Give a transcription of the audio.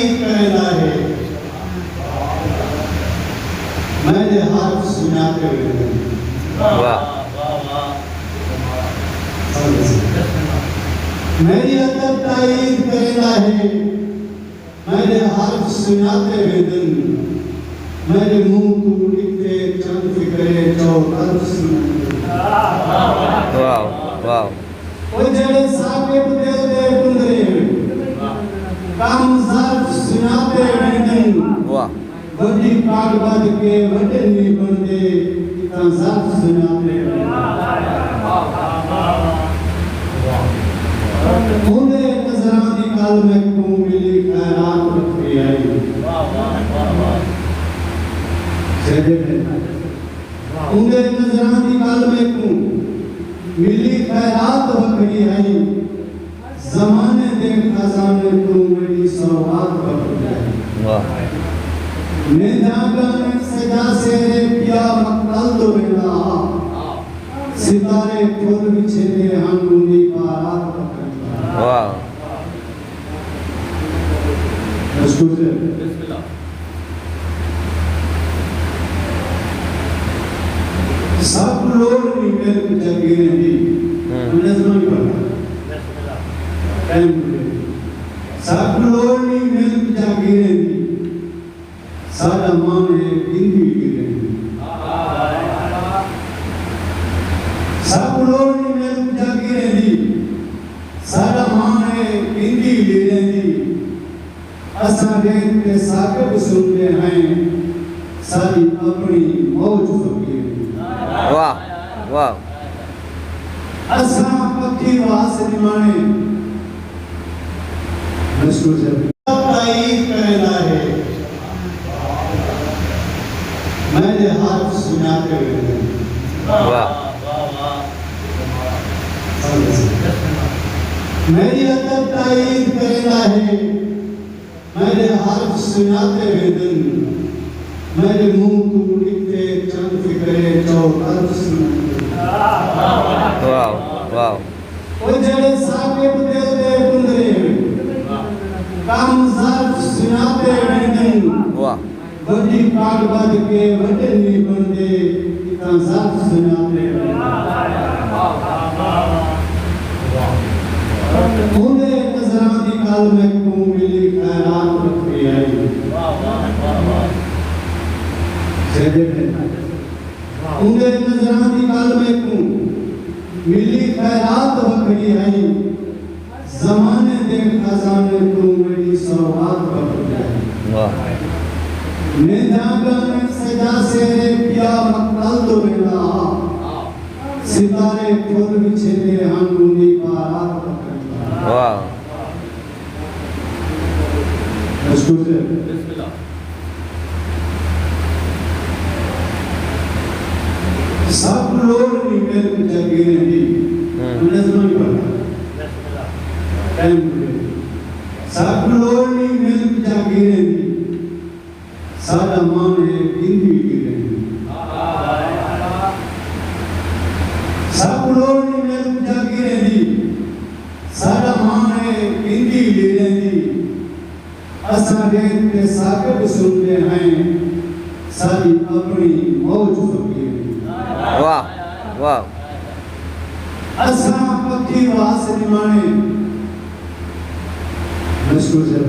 ताईद करेंदा है मेरे हाथ सुनाते हुए वाह मेरी अदब ताईद करेंदा है मेरे हाथ सुनाते हुए दिन मेरे मुंह को लिखते चंद फिक्रे जो अर्थ सुनाते वाह वाह वो जड़े साकिब दे दे कुंदरे काम ज़र्फ सुनाते हुए दिन वाह वड्डी कागबाद के वड्डे नहीं बनते इतना ज़र्फ सुनाते हुए पूरे नजरां दी गल में को मिली खैरात रखी आई पूरे नजरां दी गल में को मिली खैरात रखी आई ज़माने दे खजाने को मेरी सौगात रखी आई वाह मैं जागरण सजा से पिया मक्तल दो मेरा सितारे फूल बिछे हम गुंदी बारात वाह सब लोग निकल जगे दी नजम की बात टाइम सब लोग निकल जगे दी सारा मान है बिंदी गिरे सब लोग निकल जगे दी सारा मान है बिंदी गिरे दी असारे के साकिब सुनते हैं सारी अपनी मौज फकीर वाह वाह असा पक्की वास निमाने मशहूर से ताईद करेंदा है मेरे हाथ सुनाते हुए वाह मेरी अदब ताईद करेंदा है मेरे हाथ सुनाते हुए दिन मेरे मुंह को लिखते चंद फिक्रे जो अर्थ सुनाते वाह वाह वो जड़े साकिब दे दे कुंदरे काम ज़र्फ सुनाते हुए दिन वाह वड्डी कागबाद के वड्डे नहीं बनते इतना ज़र्फ सुनाते हुए पूरे नजरां दी गल में को मिली खैरात रखी आई पूरे नजरां दी गल में को मिली खैरात रखी आई ज़माने दे खजाने को मेरी सौगात रखी आई वाह मैं जागरण सजा से पिया मक्तल दो मेरा सितारे फूल बिछे हम गुंदी बारात वाह सब लोग निकल जगे दी नजम की बात टाइम सब लोग निकल जगे दी सारा मान है बिंदी गिरे सब लोग निकल जगे दी सारा मान है बिंदी गिरे दी असारे के साकिब सुनते हैं सारी अपनी मौज फकीर वाह वाह असा पक्की वास निमाने मशहूर से